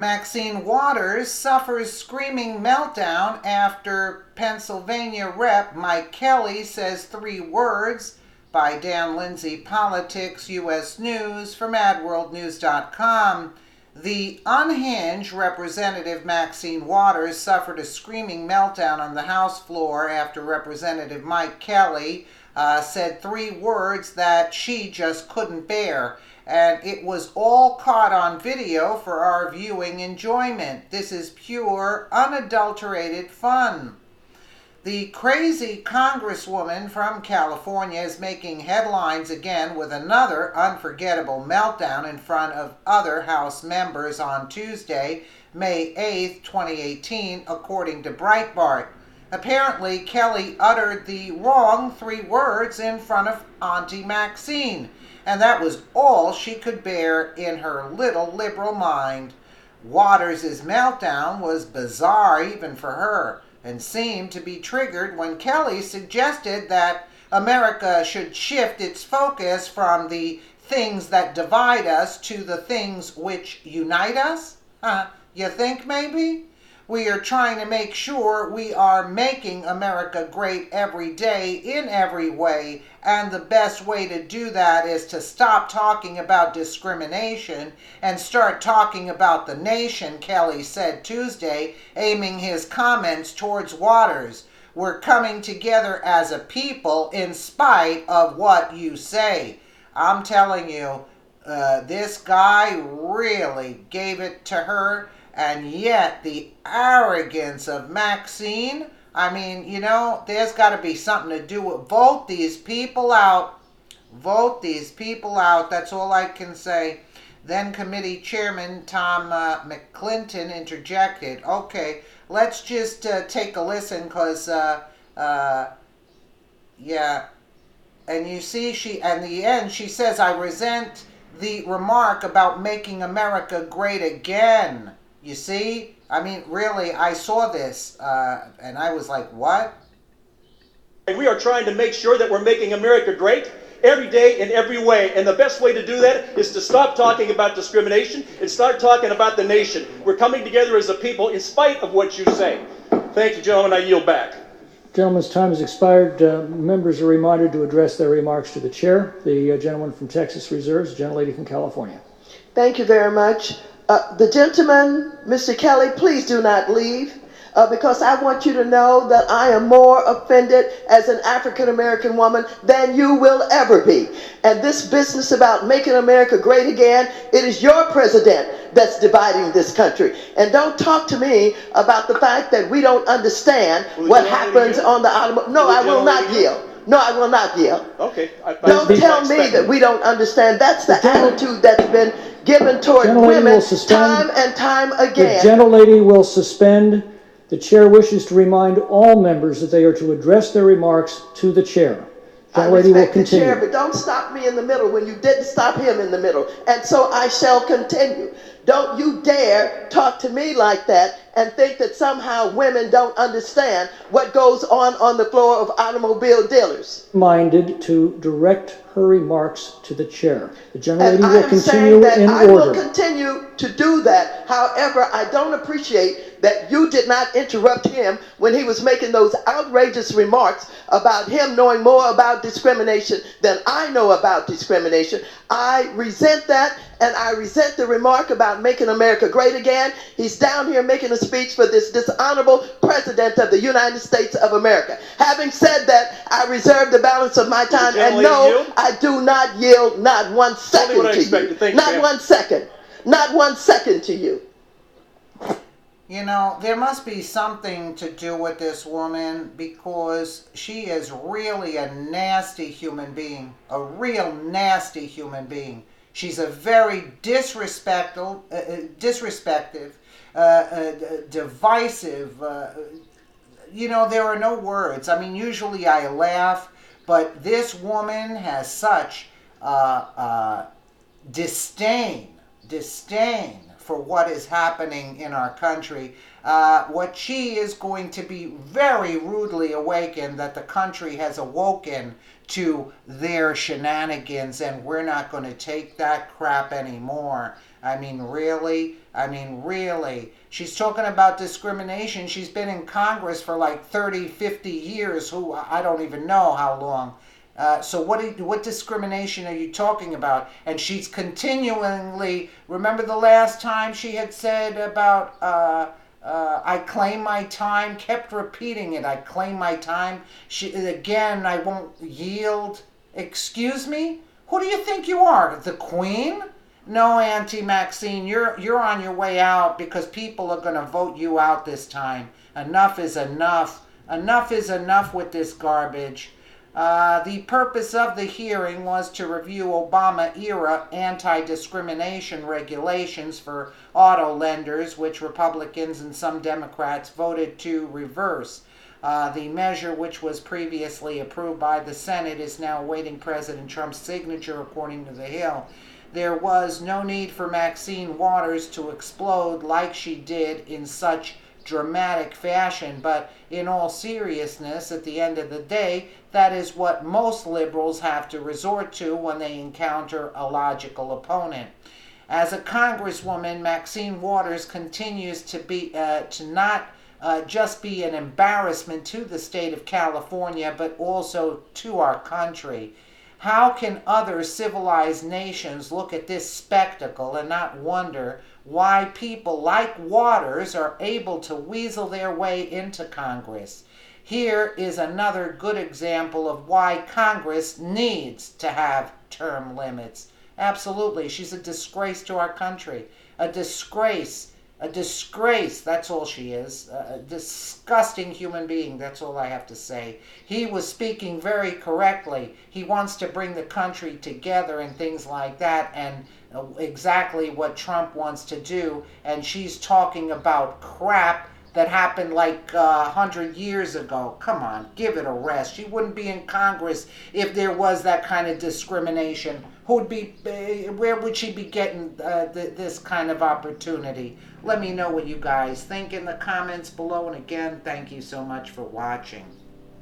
Maxine Waters suffers screaming meltdown after Pennsylvania Rep. Mike Kelly says three words. By Dan Lindsay, Politics, U.S. News, from AdWorldNews.com. The unhinged Representative Maxine Waters suffered a screaming meltdown on the House floor after Representative Mike Kelly said three words that she just couldn't bear. And it was all caught on video for our viewing enjoyment. This is pure, unadulterated fun. The crazy Congresswoman from California is making headlines again with another unforgettable meltdown in front of other House members on Tuesday, May 8, 2018, according to Breitbart. Apparently, Kelly uttered the wrong three words in front of Auntie Maxine, and that was all she could bear in her little liberal mind. Waters' meltdown was bizarre even for her, and seemed to be triggered when Kelly suggested that America should shift its focus from the things that divide us to the things which unite us. You think maybe? We are trying to make sure we are making America great every day in every way, and the best way to do that is to stop talking about discrimination and start talking about the nation, Kelly said Tuesday, aiming his comments towards Waters. We're coming together as a people in spite of what you say. I'm telling you, this guy really gave it to her. And yet, the arrogance of Maxine, I mean, there's got to be something to do with vote these people out. Vote these people out. That's all I can say. Then committee chairman Tom McClinton interjected. Okay, let's just take a listen because, yeah. And you see, in the end, she says, I resent the remark about making America great again. You see? I mean, really, I saw this, and I was like, what? We are trying to make sure that we're making America great every day in every way. And the best way to do that is to stop talking about discrimination and start talking about the nation. We're coming together as a people in spite of what you say. Thank you, gentlemen. I yield back. Gentleman's time has expired. Members are reminded to address their remarks to the chair. The gentleman from Texas reserves, the gentlelady from California. Thank you very much. The gentleman, Mr. Kelly, please do not leave because I want you to know that I am more offended as an African-American woman than you will ever be. And this business about making America great again, it is your president that's dividing this country. And don't talk to me about the fact that we don't understand what happens on the automobile. No, I will not yield. No, I will not yield. Okay. Don't tell me that we don't understand. That's the attitude that's been given toward women time and time again. The gentlelady will suspend. The chair wishes to remind all members that they are to address their remarks to the chair. Gentlelady will continue. The chair, but don't stop me in the middle when you didn't stop him in the middle. And so I shall continue. Don't you dare talk to me like that and think that somehow women don't understand what goes on the floor of automobile dealers. Minded to direct her remarks to the chair. The gentlelady will continue in order. I will continue to do that. However, I don't appreciate that you did not interrupt him when he was making those outrageous remarks about him knowing more about discrimination than I know about discrimination. I resent that, and I resent the remark about making America great again. He's down here making a speech for this dishonorable president of the United States of America. Having said that, I reserve the balance of my time, and no, I do not yield not 1 second to you. Not 1 second. Not 1 second to you. There must be something to do with this woman because she is really a nasty human being, a real nasty human being. She's a very disrespectful, divisive, there are no words. I mean, usually I laugh, but this woman has such disdain for what is happening in our country. What she is going to be very rudely awakened that the country has awoken to their shenanigans, and we're not going to take that crap anymore. I mean, really? I mean, really? She's talking about discrimination. She's been in Congress for like 30, 50 years. Who, I don't even know how long. So what discrimination are you talking about? And she's continually, remember the last time she had said about, I claim my time, kept repeating it, I claim my time. Again, I won't yield. Excuse me? Who do you think you are? The Queen? No, Auntie Maxine, you're on your way out because people are going to vote you out this time. Enough is enough. Enough is enough with this garbage. The purpose of the hearing was to review Obama-era anti-discrimination regulations for auto lenders, which Republicans and some Democrats voted to reverse. The measure, which was previously approved by the Senate, is now awaiting President Trump's signature, according to The Hill. There was no need for Maxine Waters to explode like she did in such dramatic fashion, but in all seriousness, at the end of the day, that is what most liberals have to resort to when they encounter a logical opponent. As a congresswoman, Maxine Waters continues to not just be an embarrassment to the state of California, but also to our country. How can other civilized nations look at this spectacle and not wonder why people like Waters are able to weasel their way into Congress? Here is another good example of why Congress needs to have term limits. Absolutely, she's a disgrace to our country. A disgrace. A disgrace, that's all she is. A disgusting human being, that's all I have to say. He was speaking very correctly. He wants to bring the country together and things like that, and exactly what Trump wants to do. And she's talking about crap that happened like 100 years ago. Come on, give it a rest. She wouldn't be in Congress if there was that kind of discrimination. Where would she be getting this kind of opportunity? Let me know what you guys think in the comments below. And again, thank you so much for watching.